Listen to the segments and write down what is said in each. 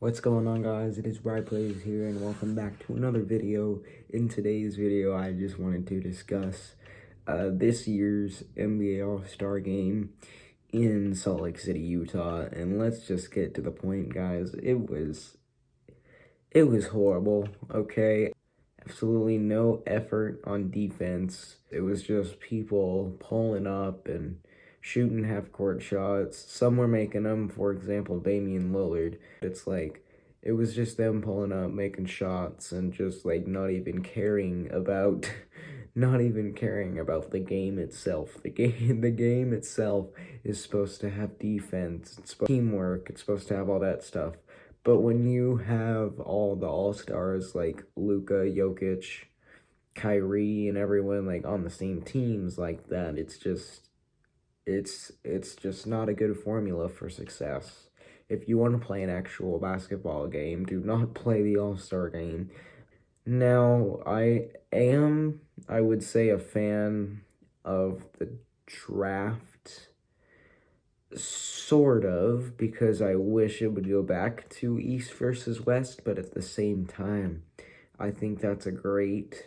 What's going on, guys? It is BridePlayz here, and welcome back to another video. In today's video, I just wanted to discuss this year's NBA All-Star Game in Salt Lake City, Utah. And let's just get to the point, guys. It was horrible, okay? Absolutely no effort on defense. It was just people pulling up and shooting half-court shots. Some were making them, for example, Damian Lillard. It's like, it was just them pulling up, making shots, and just, like, not even caring about the game itself. The game itself is supposed to have defense, it's teamwork, it's supposed to have all that stuff. But when you have all the all-stars like Luka, Jokic, Kyrie, and everyone like on the same teams like that, it's just not a good formula for success. If you want to play an actual basketball game, do not play the All-Star game. Now, I would say, a fan of the draft, sort of, because I wish it would go back to East versus West, but at the same time, I think that's a great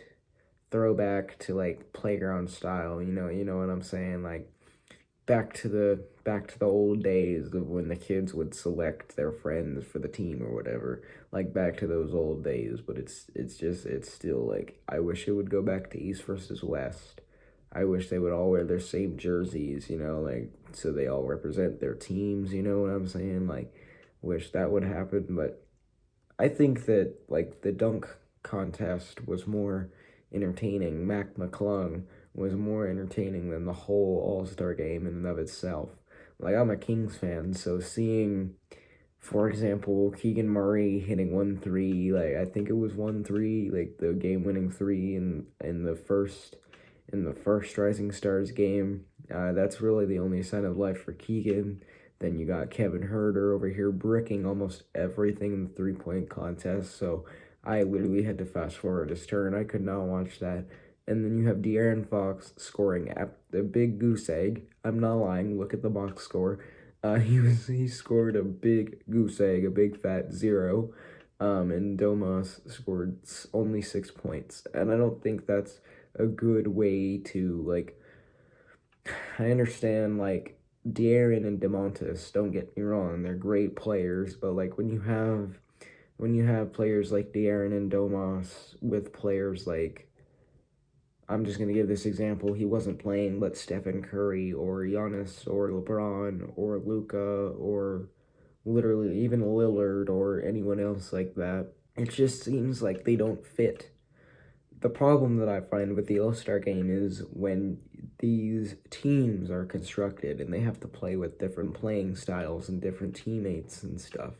throwback to like playground style, you know what I'm saying? Like back to the old days of when the kids would select their friends for the team or whatever. Like back to those old days, but it's still like, I wish it would go back to East versus West. I wish they would all wear their same jerseys, like, so they all represent their teams, you know what I'm saying? Like, wish that would happen, but I think that, like, the dunk contest was more entertaining. Mac McClung was more entertaining than the whole All-Star game in and of itself. Like, I'm a Kings fan, so seeing, for example, Keegan Murray hitting 1-3, like, I think it was 1-3, like, the game-winning three in the first Rising Stars game. That's really the only sign of life for Keegan. Then you got Kevin Huerter over here bricking almost everything in the three-point contest. So I literally had to fast forward his turn. I could not watch that. And then you have De'Aaron Fox scoring at the big goose egg. I'm not lying. Look at the box score. He scored a big goose egg, a big fat 0. And Domas scored only 6 points. And I don't think that's a good way to, like, I understand, like, De'Aaron and DeMontis, don't get me wrong, they're great players, but, like, when you have players like De'Aaron and Domas with players like, I'm just going to give this example, he wasn't playing, but Stephen Curry or Giannis or LeBron or Luka or literally even Lillard or anyone else like that, it just seems like they don't fit. The problem that I find with the All-Star game is when these teams are constructed and they have to play with different playing styles and different teammates and stuff,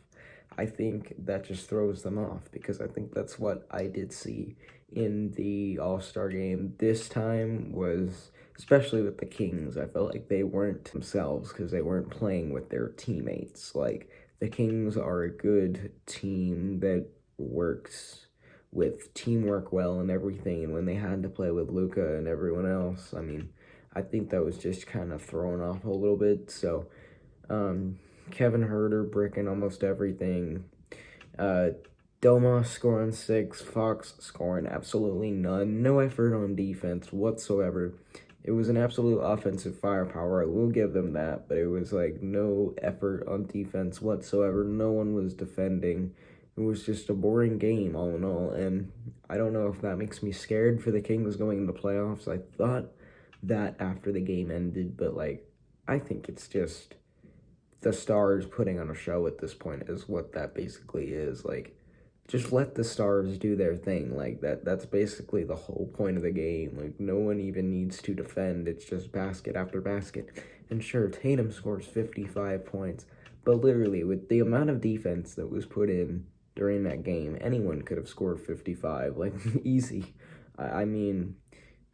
I think that just throws them off, because I think that's what I did see in the All-Star game this time, was especially with the Kings. I felt like they weren't themselves because they weren't playing with their teammates. Like, the Kings are a good team that works with teamwork well and everything, and when they had to play with Luka and everyone else, I mean, I think that was just kind of thrown off a little bit. So, Kevin Huerter bricking almost everything, Domas scoring 6, Fox scoring absolutely none, no effort on defense whatsoever. It was an absolute offensive firepower, I will give them that, but it was like no effort on defense whatsoever. No one was defending. It was just a boring game, all in all, and I don't know if that makes me scared for the Kings going into playoffs. I thought that after the game ended, but, like, I think it's just the Stars putting on a show at this point is what that basically is. Like, just let the Stars do their thing. Like, that's basically the whole point of the game. Like, no one even needs to defend. It's just basket after basket. And sure, Tatum scores 55 points, but literally, with the amount of defense that was put in during that game, anyone could have scored 55, like, easy. I mean,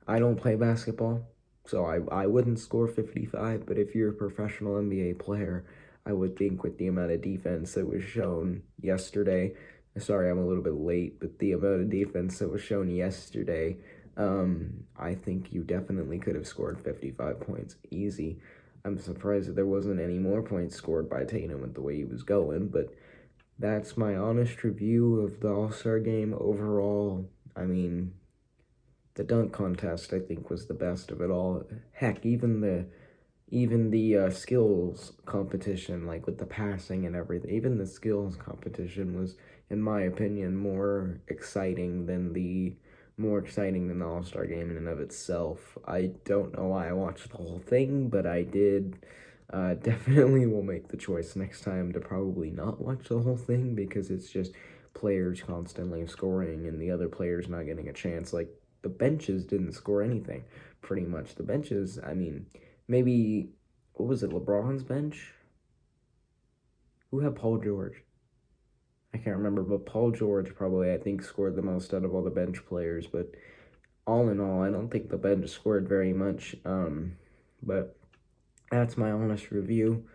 I don't play basketball, so I wouldn't score 55, but if you're a professional NBA player, I would think with the amount of defense that was shown yesterday, sorry, I'm a little bit late, but the amount of defense that was shown yesterday, I think you definitely could have scored 55 points, easy. I'm surprised that there wasn't any more points scored by Tatum with the way he was going, but that's my honest review of the All-Star game overall. I mean, the dunk contest I think was the best of it all. Heck, even the skills competition, like with the passing and everything, even the skills competition was, in my opinion, more exciting than the All-Star game in and of itself. I don't know why I watched the whole thing, but I did. Definitely will make the choice next time to probably not watch the whole thing because it's just players constantly scoring and the other players not getting a chance. Like, the benches didn't score anything, pretty much. The benches, I mean, maybe, what was it, LeBron's bench? Who had Paul George? I can't remember, but Paul George probably, I think, scored the most out of all the bench players. But all in all, I don't think the bench scored very much. But that's my honest review.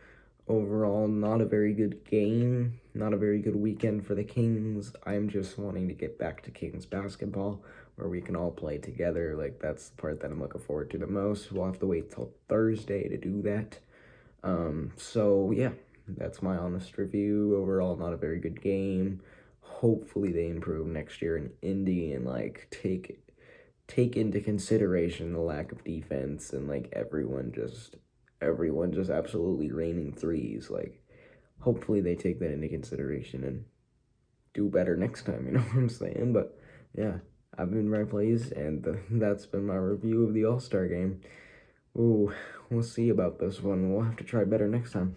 Overall, not a very good game, not a very good weekend for the Kings. I'm just wanting to get back to Kings basketball where we can all play together. Like, that's the part that I'm looking forward to the most. We'll have to wait till Thursday to do that. So yeah, that's my honest review. Overall, not a very good game. Hopefully they improve next year in Indy and like take into consideration the lack of defense and like everyone just absolutely raining threes. Like, hopefully they take that into consideration and do better next time, you know what I'm saying? But yeah, I've been Ray Plays, and that's been my review of the All-Star game. Ooh, we'll see about this one. We'll have to try better next time.